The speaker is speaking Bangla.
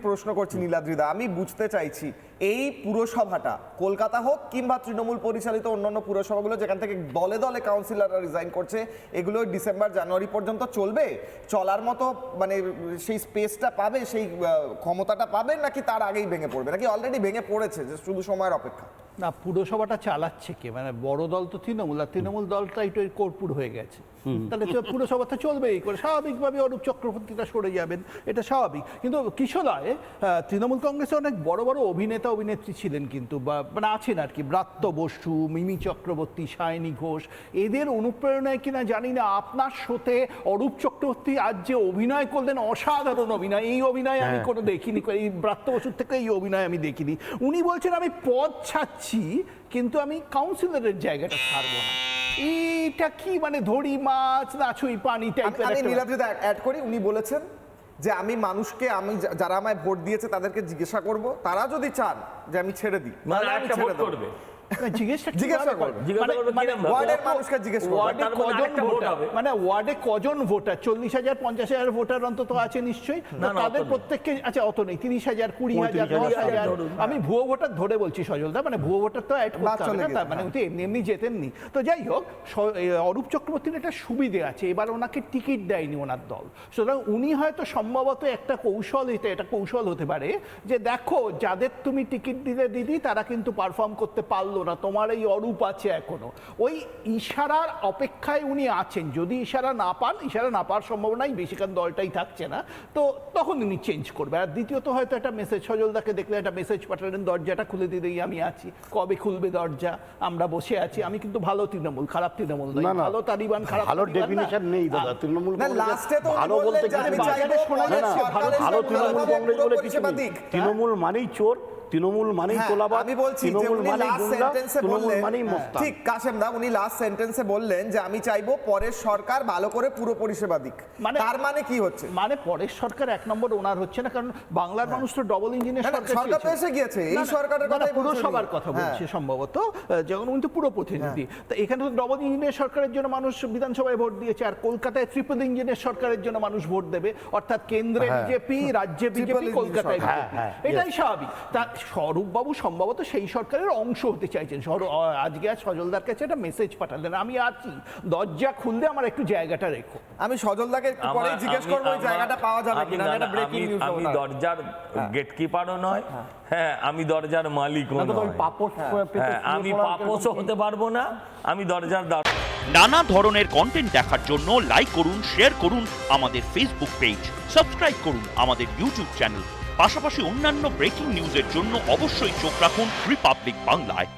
প্রশ্ন করছি নীলাদ্রিদা, আমি বুঝতে চাইছি এই পুরসভাটা কলকাতা হোক কিংবা তৃণমূল পরিচালিত অন্যান্য পুরসভাগুলো যেখান থেকে দলে দলে কাউন্সিলররা রিজাইন করছে, এগুলো ডিসেম্বর জানুয়ারি পর্যন্ত চলবে, চলার মতো মানে সেই স্পেসটা পাবে, সেই ক্ষমতাটা পাবে, নাকি তার আগেই ভেঙে পড়বে, নাকি অলরেডি ভেঙে পড়েছে যে শুধু সময়ের অপেক্ষা? না, পুরসভাটা চালাচ্ছে কে? মানে বড় দল তো তৃণমূল, আর তৃণমূল দলটা একটু কর্পূর হয়ে গেছে, তাহলে তো পুরসভা তো চলবেই করে, স্বাভাবিকভাবে অরূপ চক্রবর্তীটা সরে যাবেন, এটা স্বাভাবিক। কিন্তু কিশোরায় তৃণমূল কংগ্রেসে অনেক বড় বড় অভিনেতা অভিনেত্রী ছিলেন কিন্তু, বা মানে আছেন আর কি, ব্রাত্য বসু, মিমি চক্রবর্তী, সায়নী ঘোষ, এদের অনুপ্রেরণায় কিনা জানি না আপনার শোতে অরূপ চক্রবর্তী আজ যে অভিনয় করলেন, অসাধারণ অভিনয়, এই অভিনয় আমি কোনো দেখিনি, এই ব্রাত্য বসুর থেকে এই অভিনয় আমি দেখিনি। উনি বলছেন আমি পদ ছাড়ছি কিন্তু আমি কাউন্সিলরের জায়গাটা ছাড়বো না। এইটা কি মানে ধরি মাছ না ছুঁই পানি টাইপের? আমি নীলাদ্রিদা অ্যাড করি, উনি বলেছেন যে আমি মানুষকে, আমি যারা আমায় ভোট দিয়েছে তাদেরকে জিজ্ঞাসা করব, তারা যদি চান যে আমি ছেড়ে দিই মানে আমি একটা ছেড়ে ভোট দেব। করবে, জিজ্ঞাসা করবে ওয়ার্ডের মানুষকে জিজ্ঞেস করবে মানে ওয়ার্ডে কজন ভোটার, 40,000 50,000 ভোটার অন্তত আছে নিশ্চয়ই, তাদের প্রত্যেককে, আচ্ছা অত নেই, 30,000 20,000 10,000, আমি ভুয়ো ভোটার ধরে বলছি সজলদা, মানে ভুয়ো ভোটার তো অ্যাড করতে হবে না, মানে উনি এমনি এমনি যেতেননি। তো যাই হোক, অরূপ চক্রবর্তীর একটা সুবিধে আছে, এবার ওনাকে টিকিট দেয়নি ওনার দল, সুতরাং উনি হয়তো সম্ভবত একটা কৌশল, এটা কৌশল হতে পারে যে দেখো যাদের তুমি টিকিট দিলে দিদি তারা কিন্তু পারফর্ম করতে পারলো না, তোমার এই অরূপ আছে এখনো, ওই ইশারার অপেক্ষায় উনি আছেন। যদি ইশারা না পান, ইশারা না পাওয়ার সম্ভাবনাই বেশি, কারণ দলটাই থাকছে না, তো তখন উনি চেঞ্জ করবে। আর দ্বিতীয়ত হয়তো একটা মেসেজ, সজলদাকে দেখলে একটা মেসেজ পাঠালেন, দরজাটা খুলে দিলেই আমি আছি, কবে খুলবে দরজা, আমরা বসে আছি, আমি কিন্তু ভালো তৃণমূল, খারাপ তৃণমূল নয়, ভালো তালিবান, খারাপ ভালো ডেফিনিশন নেই দাদা। তৃণমূল লাস্টে তো ভালো বলতে ভালো তৃণমূল কংগ্রেস বলে কিছু নেই। তৃণমূল মানেই চোর, তৃণমূল মানেই তোলাবাজ, আমি বলছি যে তৃণমূল উনি মানেই লাস্ট গুন্ডা, সেন্টেন্সে তৃণমূল বললেন, মানেই মস্তান। ঠিক কাশেম দা, উনি লাস্ট সেন্টেন্সে বললেন যে আমি চাইবো পরের সরকার ভালো করে পুরো পরিষেবা দিক, তার মানে কি হচ্ছে? মানে পরের সরকার এক নম্বর ওনার হচ্ছে না, কারণ বাংলার মানুষ তো ডবল ইঞ্জিনের সরকার তো এসে গিয়েছে, এই সরকারের কথা পুরসভার কথা বলছে সম্ভবত, যখন উনি তো পুরো প্রতিনিধি, তো এখানে তো ডবল ইঞ্জিনের সরকারের জন্য মানুষ বিধানসভায় ভোট দিয়েছে, আর কলকাতায় ট্রিপল ইঞ্জিনের সরকারের জন্য মানুষ ভোট দেবে, অর্থাৎ কেন্দ্রে বিজেপি, রাজ্যে বিজেপি, কলকাতায় এটাই স্বাভাবিক। তা স্বরূপবাবু সম্ভবত সেই সরকারের অংশ হতে চাইছেন। আজকে আজ সজলদার কাছে একটা মেসেজ পাঠালেন, আমি আছি, দরজা খুললে আমার একটু জায়গাটা রেখো। আমি সজলদাকে একটু পরে জিজ্ঞেস করব ওই জায়গাটা পাওয়া যাবে কিনা, এটা ব্রেকিং নিউজ। আমি দরজার গেটকিপারও নয়, হ্যাঁ আমি দরজার মালিকও নয়, আমি পাপোসও হতে পারবো না, আমি দরজার দ্বার। নানা ধরনের কন্টেন্ট দেখার জন্য লাইক করুন, শেয়ার করুন আমাদের ফেসবুক পেজ, সাবস্ক্রাইব করুন আমাদের ইউটিউব চ্যানেল, পাশাপাশি অন্যান্য ব্রেকিং নিউজের জন্য অবশ্যই চোখ রাখুন রিপাবলিক বাংলায়।